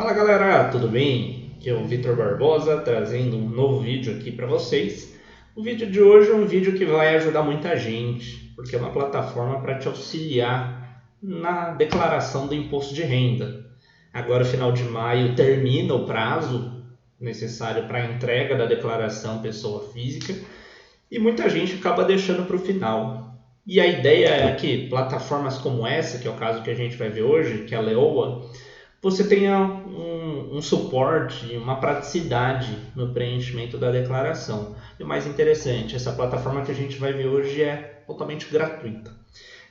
Fala galera, tudo bem? Aqui é o Vitor Barbosa trazendo um novo vídeo aqui para vocês. O vídeo de hoje é um vídeo que vai ajudar muita gente, porque é uma plataforma para te auxiliar na declaração do imposto de renda. Agora, final de maio, termina o prazo necessário para a entrega da declaração pessoa física e muita gente acaba deixando para o final. E a ideia é que plataformas como essa, que é o caso que a gente vai ver hoje, que é a Leoa, você tenha um suporte, uma praticidade no preenchimento da declaração. E o mais interessante, essa plataforma que a gente vai ver hoje é totalmente gratuita.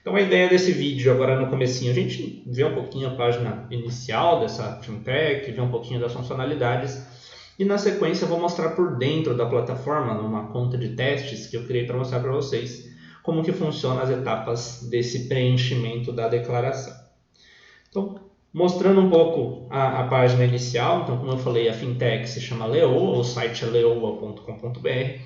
Então a ideia desse vídeo agora no comecinho, a gente vê um pouquinho a página inicial dessa fintech, vê um pouquinho das funcionalidades e na sequência eu vou mostrar por dentro da plataforma, numa conta de testes que eu criei para mostrar para vocês, como que funcionam as etapas desse preenchimento da declaração. Então, mostrando um pouco a página inicial, então como eu falei, a fintech se chama Leoa, o site é leoa.com.br.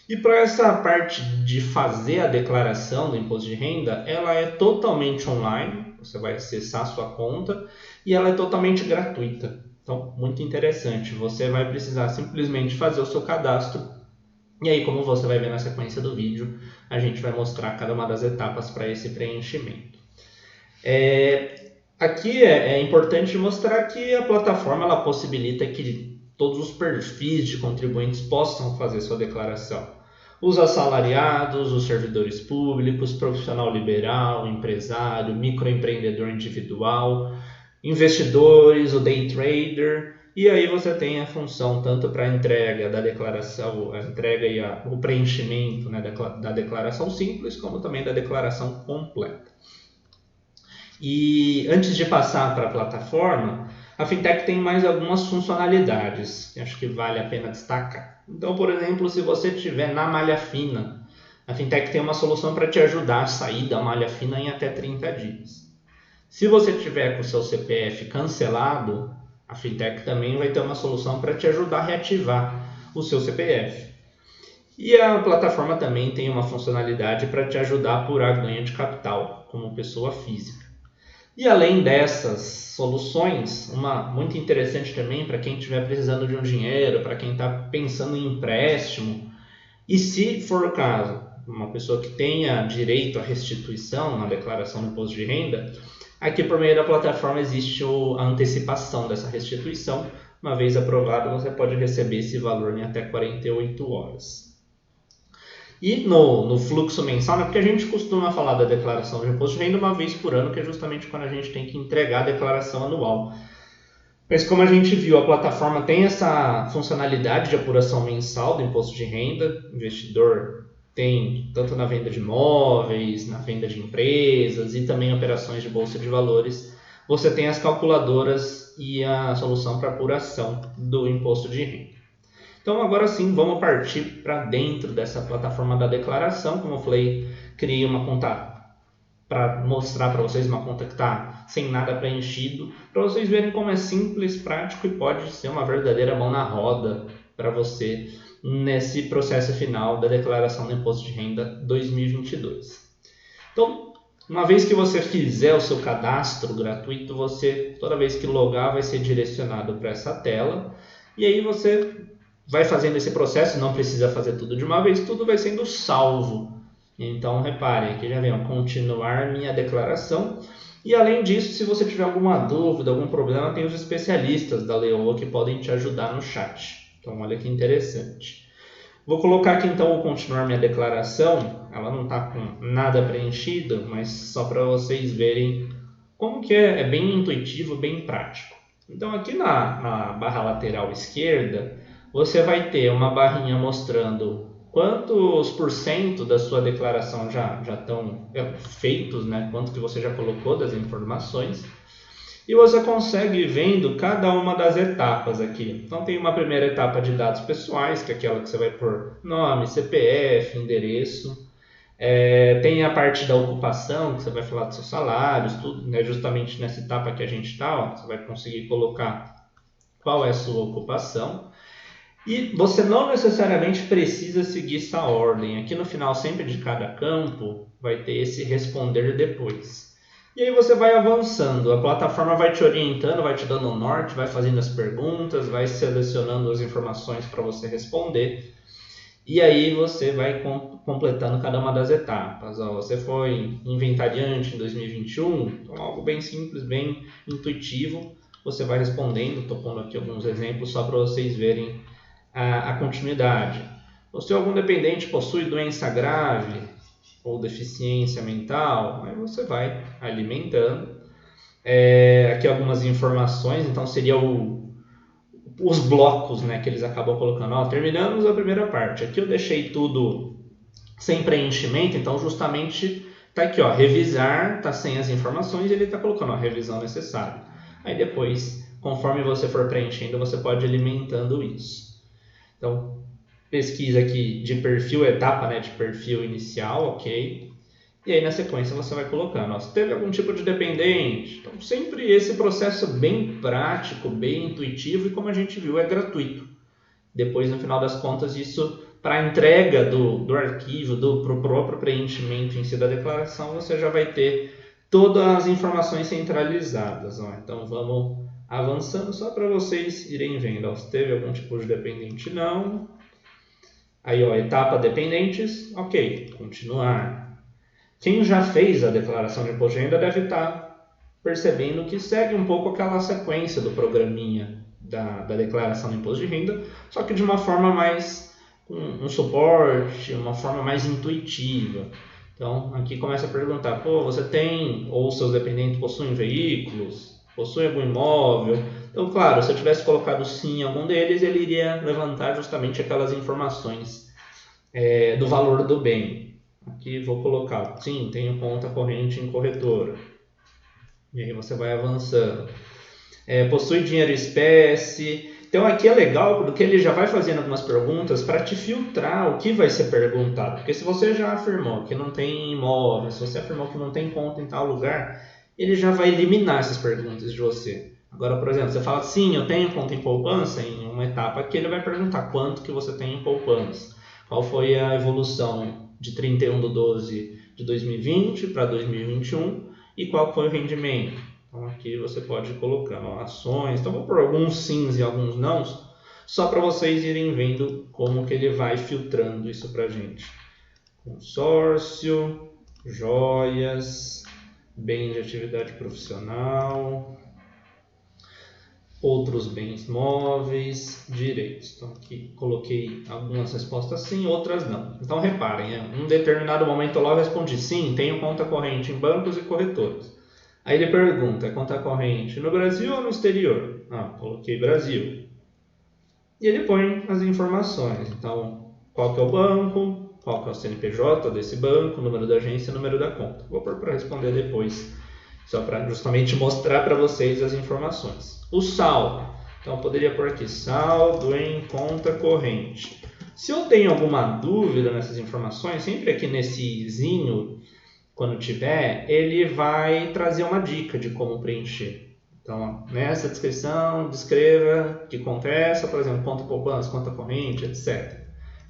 E para essa parte de fazer a declaração do imposto de renda, ela é totalmente online, você vai acessar a sua conta e ela é totalmente gratuita. Então, muito interessante, você vai precisar simplesmente fazer o seu cadastro e aí, como você vai ver na sequência do vídeo, a gente vai mostrar cada uma das etapas para esse preenchimento. Aqui é importante mostrar que a plataforma ela possibilita que todos os perfis de contribuintes possam fazer sua declaração. Os assalariados, os servidores públicos, profissional liberal, empresário, microempreendedor individual, investidores, o day trader. E aí você tem a função tanto para a entrega da declaração, a entrega e o preenchimento, né, da declaração simples, como também da declaração completa. E antes de passar para a plataforma, a fintech tem mais algumas funcionalidades que acho que vale a pena destacar. Então, por exemplo, se você estiver na malha fina, a fintech tem uma solução para te ajudar a sair da malha fina em até 30 dias. Se você tiver com o seu CPF cancelado, a fintech também vai ter uma solução para te ajudar a reativar o seu CPF. E a plataforma também tem uma funcionalidade para te ajudar a apurar ganho de capital como pessoa física. E além dessas soluções, uma muito interessante também para quem estiver precisando de um dinheiro, para quem está pensando em empréstimo, e se for o caso, uma pessoa que tenha direito à restituição na declaração do imposto de renda, aqui por meio da plataforma existe a antecipação dessa restituição. Uma vez aprovado, você pode receber esse valor em até 48 horas. E no fluxo mensal, né, porque a gente costuma falar da declaração de imposto de renda uma vez por ano, que é justamente quando a gente tem que entregar a declaração anual. Mas como a gente viu, a plataforma tem essa funcionalidade de apuração mensal do imposto de renda. O investidor tem tanto na venda de imóveis, na venda de empresas e também operações de bolsa de valores. Você tem as calculadoras e a solução para apuração do imposto de renda. Então agora sim, vamos partir para dentro dessa plataforma da declaração. Como eu falei, criei uma conta para mostrar para vocês, uma conta que está sem nada preenchido, para vocês verem como é simples, prático e pode ser uma verdadeira mão na roda para você nesse processo final da declaração do imposto de renda 2022. Então, uma vez que você fizer o seu cadastro gratuito, você, toda vez que logar, vai ser direcionado para essa tela e aí você vai fazendo esse processo, não precisa fazer tudo de uma vez, tudo vai sendo salvo. Então, reparem, aqui já vem, continuar minha declaração. E além disso, se você tiver alguma dúvida, algum problema, tem os especialistas da Leoa que podem te ajudar no chat. Então, olha que interessante. Vou colocar aqui então o continuar minha declaração. Ela não está com nada preenchido, mas só para vocês verem como que é bem intuitivo, bem prático. Então, aqui na barra lateral esquerda, você vai ter uma barrinha mostrando quantos por cento da sua declaração já estão feitos, né? Quanto que você já colocou das informações. E você consegue ir vendo cada uma das etapas aqui. Então tem uma primeira etapa de dados pessoais, que é aquela que você vai pôr nome, CPF, endereço. Tem a parte da ocupação, que você vai falar dos seus salários, tudo, né? Justamente nessa etapa que a gente está, você vai conseguir colocar qual é a sua ocupação. E você não necessariamente precisa seguir essa ordem. Aqui no final sempre de cada campo vai ter esse responder depois. E aí você vai avançando, a plataforma vai te orientando, vai te dando um norte, vai fazendo as perguntas, vai selecionando as informações para você responder. E aí você vai completando cada uma das etapas. Ó, você foi inventariante em 2021, então algo bem simples, bem intuitivo. Você vai respondendo, estou pondo aqui alguns exemplos só para vocês verem a continuidade. Se algum dependente possui doença grave ou deficiência mental, aí você vai alimentando. Aqui algumas informações, então seria os blocos, né, que eles acabam colocando. Ó, terminamos a primeira parte. Aqui eu deixei tudo sem preenchimento, então justamente está aqui, ó, revisar, está sem as informações, e ele está colocando a revisão necessária. Aí depois, conforme você for preenchendo, você pode ir alimentando isso. Então, pesquisa aqui de perfil, etapa, né, de perfil inicial, ok. E aí na sequência você vai colocando, ó, se teve algum tipo de dependente. Então sempre esse processo bem prático, bem intuitivo e como a gente viu é gratuito. Depois no final das contas isso para a entrega do arquivo, pro próprio preenchimento em si da declaração, você já vai ter todas as informações centralizadas. Ó. Então vamos avançando só para vocês irem vendo. Ó, se teve algum tipo de dependente, não. Aí, ó, etapa dependentes, ok, continuar. Quem já fez a declaração de imposto de renda deve estar percebendo que segue um pouco aquela sequência do programinha da declaração do imposto de renda, só que de uma forma mais, com um suporte, uma forma mais intuitiva. Então, aqui começa a perguntar, pô, você tem, ou seus dependentes possuem veículos, possuem algum imóvel? Então, claro, se eu tivesse colocado sim em algum deles, ele iria levantar justamente aquelas informações do valor do bem. Aqui vou colocar, sim, tenho conta corrente em corretora. E aí você vai avançando. Possui dinheiro em espécie. Então aqui é legal porque ele já vai fazendo algumas perguntas para te filtrar o que vai ser perguntado. Porque se você já afirmou que não tem imóvel, se você afirmou que não tem conta em tal lugar, ele já vai eliminar essas perguntas de você. Agora, por exemplo, você fala, sim, eu tenho conta em poupança, em uma etapa aqui ele vai perguntar quanto que você tem em poupança. Qual foi a evolução de 31/12 de 2020 para 2021 e qual foi o rendimento. Então aqui você pode ir colocando ações, então vou por alguns sims e alguns nãos, só para vocês irem vendo como que ele vai filtrando isso para a gente. Consórcio, joias, bens de atividade profissional, outros bens móveis, direitos. Então aqui coloquei algumas respostas sim, outras não. Então reparem, em um determinado momento eu respondi sim, tenho conta corrente em bancos e corretoras. Aí ele pergunta, conta corrente no Brasil ou no exterior? Coloquei Brasil. E ele põe as informações. Então, qual que é o banco, qual que é o CNPJ desse banco, número da agência, número da conta. Vou pôr para responder depois, só para justamente mostrar para vocês as informações. O saldo. Então, eu poderia pôr aqui, saldo em conta corrente. Se eu tenho alguma dúvida nessas informações, sempre aqui nesse zinho, quando tiver, ele vai trazer uma dica de como preencher. Então, nessa descrição, descreva que conta é essa, por exemplo, conta poupança, conta corrente, etc.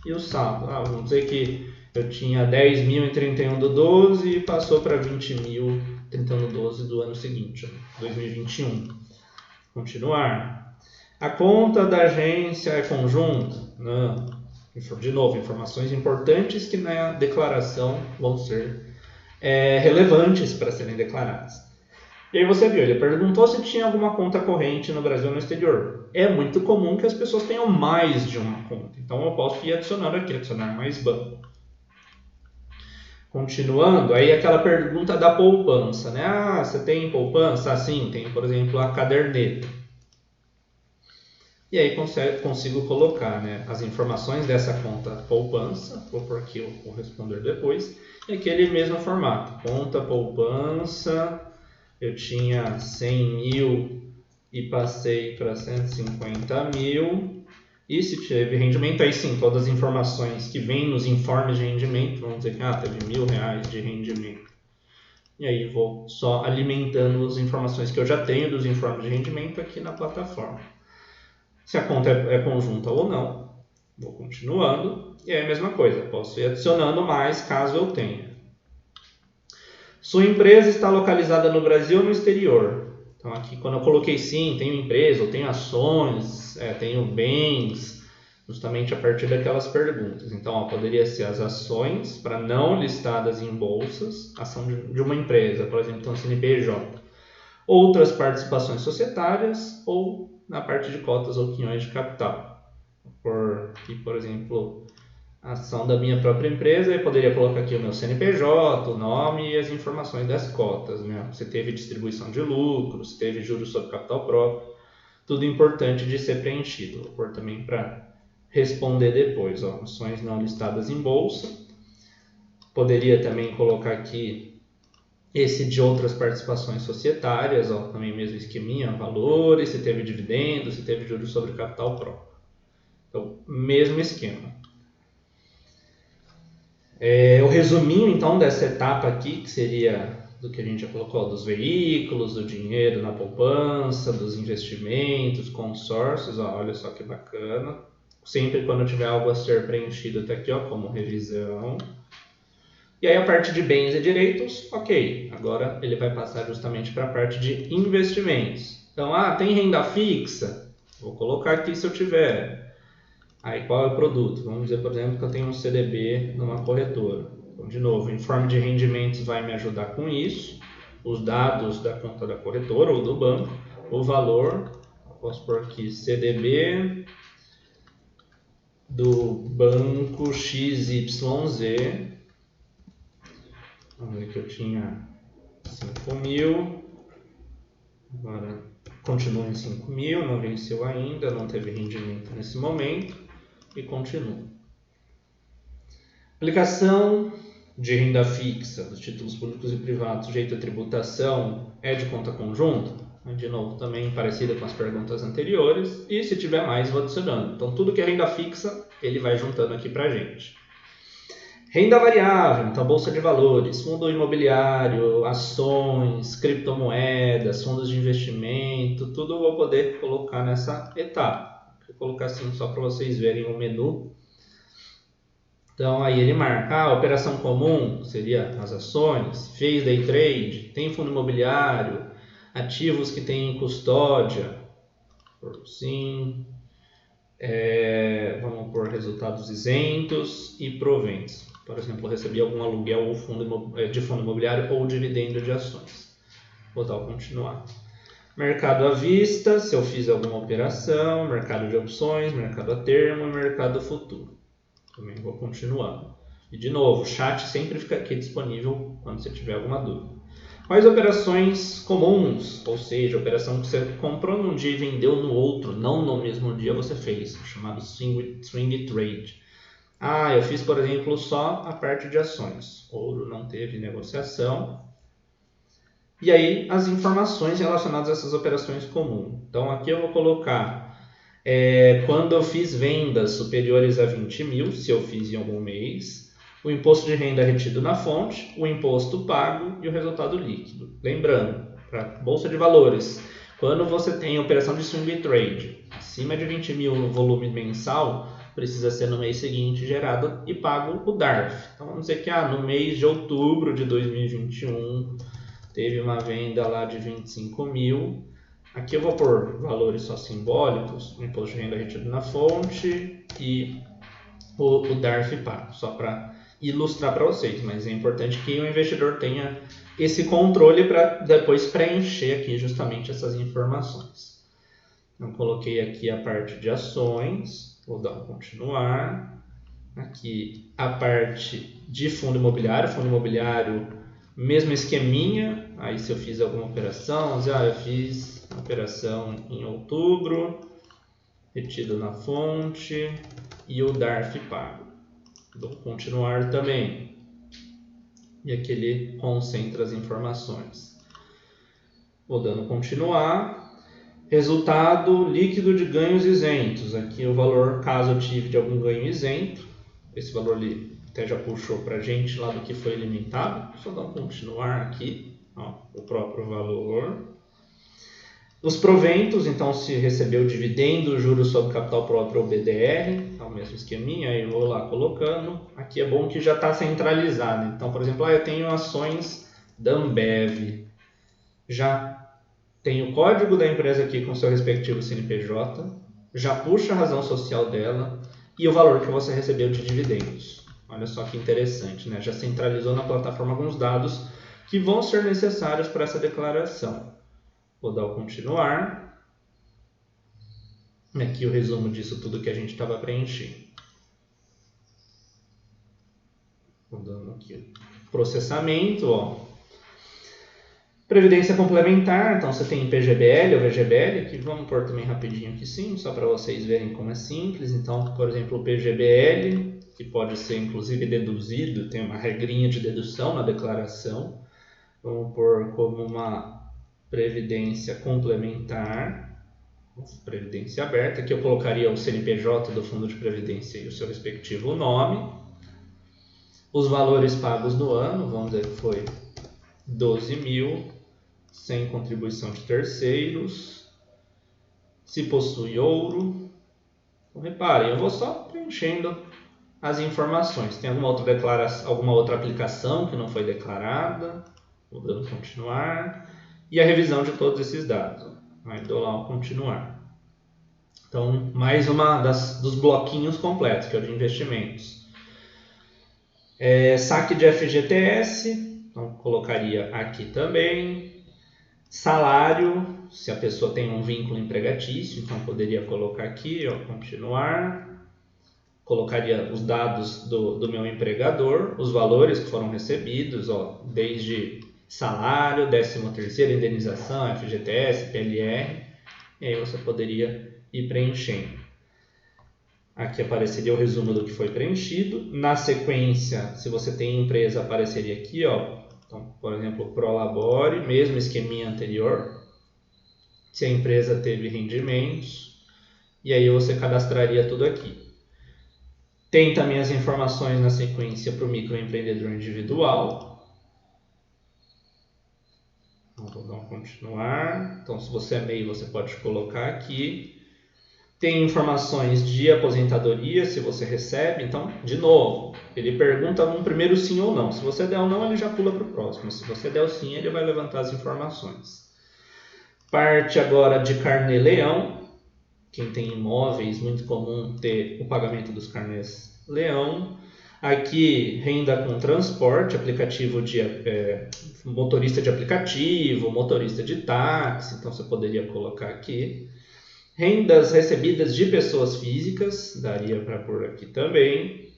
E o saldo. Vamos dizer que eu tinha 10 mil em 31/12 e passou para 20 mil em 31/12 do ano seguinte, 2021. Continuar. A conta da agência é conjunta? Não. De novo, informações importantes que na declaração vão ser relevantes para serem declaradas. E aí você viu, ele perguntou se tinha alguma conta corrente no Brasil ou no exterior. É muito comum que as pessoas tenham mais de uma conta. Então eu posso ir adicionando aqui, adicionar mais banco. Continuando, aí aquela pergunta da poupança, né? Você tem poupança? Sim, tenho, por exemplo, a caderneta. E aí consigo colocar, né, as informações dessa conta poupança, vou por aqui o responder depois, e aquele mesmo formato, conta poupança, eu tinha 100 mil e passei para 150 mil, e se teve rendimento, aí sim, todas as informações que vêm nos informes de rendimento, vamos dizer que teve R$1.000 de rendimento. E aí vou só alimentando as informações que eu já tenho dos informes de rendimento aqui na plataforma. Se a conta é conjunta ou não, vou continuando. E aí a mesma coisa, posso ir adicionando mais caso eu tenha. Sua empresa está localizada no Brasil ou no exterior? Então aqui quando eu coloquei sim, tenho empresa, ou tenho ações, tenho bens, justamente a partir daquelas perguntas. Então poderia ser as ações para não listadas em bolsas, ação de uma empresa, por exemplo, um CNPJ. Outras participações societárias ou na parte de cotas ou quinhões de capital. Por exemplo, a ação da minha própria empresa, eu poderia colocar aqui o meu CNPJ, o nome e as informações das cotas, né? Se teve distribuição de lucro, se teve juros sobre capital próprio, tudo importante de ser preenchido. Vou pôr também para responder depois, ações não listadas em bolsa. Poderia também colocar aqui esse de outras participações societárias, também mesmo esqueminha, valores, se teve dividendos, se teve juros sobre capital próprio. Então, mesmo esquema. O resuminho, então, dessa etapa aqui, que seria do que a gente já colocou, dos veículos, do dinheiro na poupança, dos investimentos, consórcios, olha só que bacana. Sempre quando tiver algo a ser preenchido, tá aqui, como revisão. E aí a parte de bens e direitos, ok. Agora ele vai passar justamente para a parte de investimentos. Então, tem renda fixa? Vou colocar aqui se eu tiver. Aí qual é o produto? Vamos dizer, por exemplo, que eu tenho um CDB numa corretora. Então, de novo, o informe de rendimentos vai me ajudar com isso. Os dados da conta da corretora ou do banco. O valor, posso pôr aqui CDB do banco XYZ. Vamos ver que eu tinha 5.000, agora continua em 5.000, não venceu ainda, não teve rendimento nesse momento e continua. Aplicação de renda fixa dos títulos públicos e privados sujeito à tributação é de conta conjunta? De novo, também parecida com as perguntas anteriores, e se tiver mais, vou adicionando. Então, tudo que é renda fixa, ele vai juntando aqui para a gente. Renda variável, então bolsa de valores, fundo imobiliário, ações, criptomoedas, fundos de investimento, tudo eu vou poder colocar nessa etapa. Vou colocar assim só para vocês verem o menu. Então aí ele marca, operação comum seria as ações, fez day trade, tem fundo imobiliário, ativos que tem custódia, sim, vamos por resultados isentos e proventos. Por exemplo, recebi algum aluguel de fundo imobiliário ou dividendo de ações. Vou dar o continuar. Mercado à vista, se eu fiz alguma operação, mercado de opções, mercado a termo e mercado futuro. Também vou continuando. E de novo, o chat sempre fica aqui disponível quando você tiver alguma dúvida. Quais operações comuns, ou seja, operação que você comprou num dia e vendeu no outro, não no mesmo dia você fez, chamado swing trade. Eu fiz, por exemplo, só a parte de ações. Ouro não teve negociação. E aí, as informações relacionadas a essas operações comuns. Então, aqui eu vou colocar quando eu fiz vendas superiores a 20.000, se eu fiz em algum mês, o imposto de renda retido na fonte, o imposto pago e o resultado líquido. Lembrando, para bolsa de valores, quando você tem operação de swing trade acima de 20.000 no volume mensal, precisa ser no mês seguinte gerado e pago o DARF. Então vamos dizer que no mês de outubro de 2021 teve uma venda lá de 25.000. Aqui eu vou pôr valores só simbólicos, o imposto de renda retido na fonte e o DARF pago, só para ilustrar para vocês, mas é importante que o investidor tenha esse controle para depois preencher aqui justamente essas informações. Então coloquei aqui a parte de ações, vou dar um continuar. Aqui a parte de fundo imobiliário, mesmo esqueminha. Aí se eu fiz alguma operação, eu fiz uma operação em outubro, retido na fonte e o DARF pago. Vou continuar também. E aqui ele concentra as informações. Vou dando continuar. Resultado líquido de ganhos isentos. Aqui o valor, caso eu tive de algum ganho isento. Esse valor ele até já puxou para a gente lá do que foi limitado. Só dar um continuar aqui. O próprio valor. Os proventos, então se recebeu dividendo, juros sobre capital próprio ou BDR, é o mesmo esqueminha, aí eu vou lá colocando. Aqui é bom que já está centralizado. Então, por exemplo, eu tenho ações da Ambev. Já tem o código da empresa aqui com seu respectivo CNPJ, já puxa a razão social dela e o valor que você recebeu de dividendos. Olha só que interessante, né? Já centralizou na plataforma alguns dados que vão ser necessários para essa declaração. Vou dar o continuar. Aqui o resumo disso tudo que a gente estava preenchendo. Vou dando aqui o processamento, ó. Previdência complementar, então você tem PGBL ou VGBL, que vamos pôr também rapidinho aqui sim, só para vocês verem como é simples. Então, por exemplo, o PGBL, que pode ser inclusive deduzido, tem uma regrinha de dedução na declaração. Vamos pôr como uma previdência complementar, previdência aberta, que eu colocaria o CNPJ do fundo de previdência e o seu respectivo nome. Os valores pagos no ano, vamos dizer que foi 12 mil, sem contribuição de terceiros, se possui ouro. Então, reparem, eu vou só preenchendo as informações. Tem alguma outra declaração, alguma outra aplicação que não foi declarada? Vou dando continuar. E a revisão de todos esses dados. Aí dou lá o continuar. Então, mais uma dos bloquinhos completos, que é o de investimentos. Saque de FGTS, então colocaria aqui também. Salário, se a pessoa tem um vínculo empregatício, então poderia colocar aqui, ó, continuar. Colocaria os dados do meu empregador, os valores que foram recebidos, ó, desde salário, 13º, indenização, FGTS, PLR, e aí você poderia ir preenchendo. Aqui apareceria o resumo do que foi preenchido. Na sequência, se você tem empresa, apareceria aqui, ó. Então, por exemplo, Prolabore, mesmo esqueminha anterior. Se a empresa teve rendimentos, e aí você cadastraria tudo aqui. Tem também as informações na sequência para o microempreendedor individual. Vou dar um continuar. Então, se você é MEI, você pode colocar aqui. Tem informações de aposentadoria, se você recebe. Então, de novo, ele pergunta um primeiro sim ou não. Se você der o não, ele já pula para o próximo. Se você der o sim, ele vai levantar as informações. Parte agora de carnê-leão. Quem tem imóveis, muito comum ter o pagamento dos carnês-leão. Aqui, renda com transporte, aplicativo de motorista de aplicativo, motorista de táxi. Então, você poderia colocar aqui. Rendas recebidas de pessoas físicas, daria para pôr aqui também.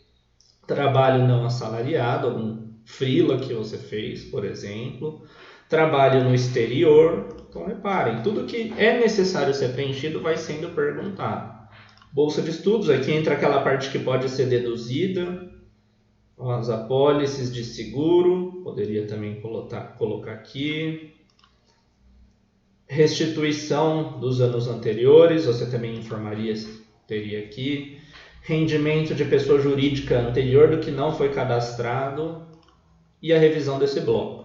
Trabalho não assalariado, algum freela que você fez, por exemplo. Trabalho no exterior. Então, reparem, tudo que é necessário ser preenchido vai sendo perguntado. Bolsa de estudos, aqui entra aquela parte que pode ser deduzida. As apólices de seguro, poderia também colocar aqui. Restituição dos anos anteriores, você também informaria, teria aqui. Rendimento de pessoa jurídica anterior do que não foi cadastrado e a revisão desse bloco.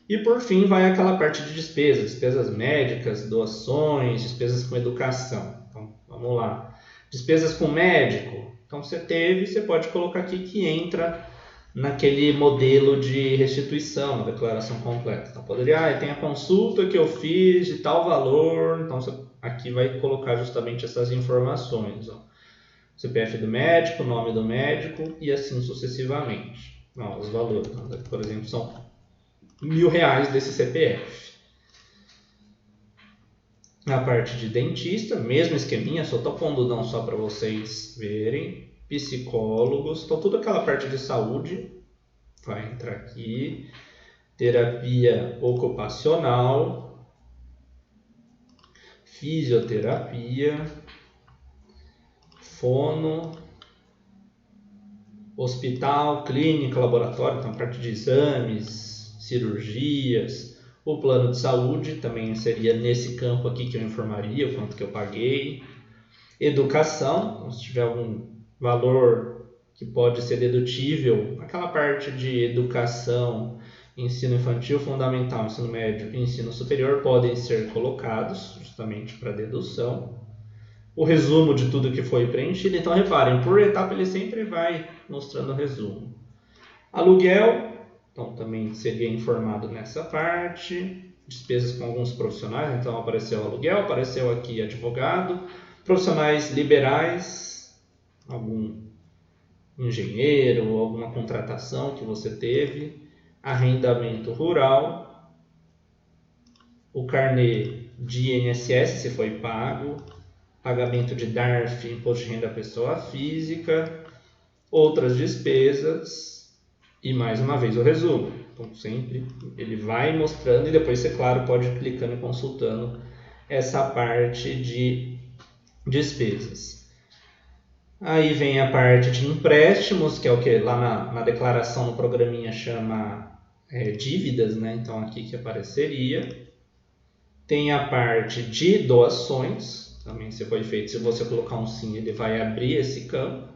E por fim vai aquela parte de despesas médicas, doações, despesas com educação. Então vamos lá. Despesas com médico, então você pode colocar aqui que entra naquele modelo de restituição, na declaração completa. Então poderia, tem a consulta que eu fiz de tal valor, então você aqui vai colocar justamente essas informações, ó. CPF do médico, nome do médico e assim sucessivamente. Ó, os valores, por exemplo, são R$1.000 desse CPF. Na parte de dentista, mesmo esqueminha, só estou pondo não só para vocês verem. Psicólogos, então toda aquela parte de saúde vai entrar aqui. Terapia ocupacional, fisioterapia, fono, hospital, clínica, laboratório, então parte de exames, cirurgias. O plano de saúde também seria nesse campo aqui que eu informaria o quanto que eu paguei. Educação, então, se tiver algum valor que pode ser dedutível, aquela parte de educação, ensino infantil, fundamental, ensino médio e ensino superior podem ser colocados justamente para dedução. O resumo de tudo que foi preenchido, então reparem, por etapa ele sempre vai mostrando o resumo. Aluguel, Então também seria informado nessa parte. Despesas com alguns profissionais, então apareceu aluguel, apareceu aqui advogado, profissionais liberais, algum engenheiro, alguma contratação que você teve, arrendamento rural, o carnê de INSS se foi pago, pagamento de DARF, imposto de renda à pessoa física, outras despesas e mais uma vez o resumo. Então sempre ele vai mostrando e depois você, claro, pode ir clicando e consultando essa parte de despesas. Aí vem a parte de empréstimos, que é o que lá na declaração no programinha chama dívidas, né? Então aqui que apareceria. Tem a parte de doações, também se foi feito, se você colocar um sim, ele vai abrir esse campo.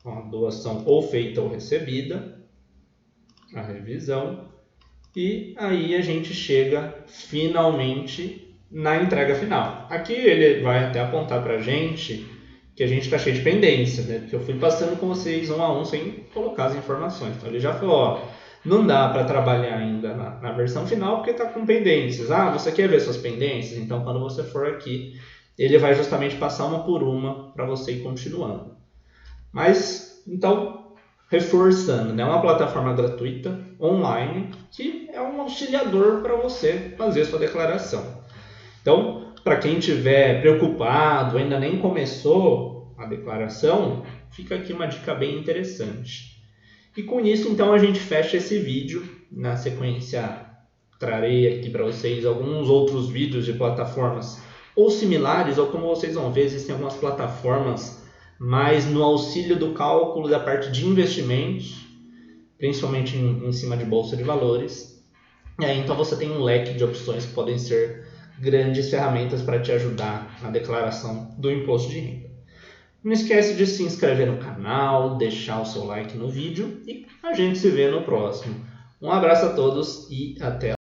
Uma doação ou feita ou recebida, a revisão. E aí a gente chega finalmente na entrega final. Aqui ele vai até apontar para a gente que a gente está cheio de pendências, né? Porque eu fui passando com vocês um a um sem colocar as informações. Então ele já falou, ó, não dá para trabalhar ainda na versão final porque está com pendências. Ah, você quer ver suas pendências? Então quando você for aqui, ele vai justamente passar uma por uma para você ir continuando. Mas, então, reforçando, né? Uma plataforma gratuita, online, que é um auxiliador para você fazer sua declaração. Então, para quem estiver preocupado, ainda nem começou a declaração, fica aqui uma dica bem interessante. E com isso, então, a gente fecha esse vídeo. Na sequência, trarei aqui para vocês alguns outros vídeos de plataformas ou similares, ou como vocês vão ver, existem algumas plataformas mais no auxílio do cálculo da parte de investimentos, principalmente em cima de bolsa de valores. E aí, então você tem um leque de opções que podem ser grandes ferramentas para te ajudar na declaração do imposto de renda. Não esquece de se inscrever no canal, deixar o seu like no vídeo e a gente se vê no próximo. Um abraço a todos e até lá!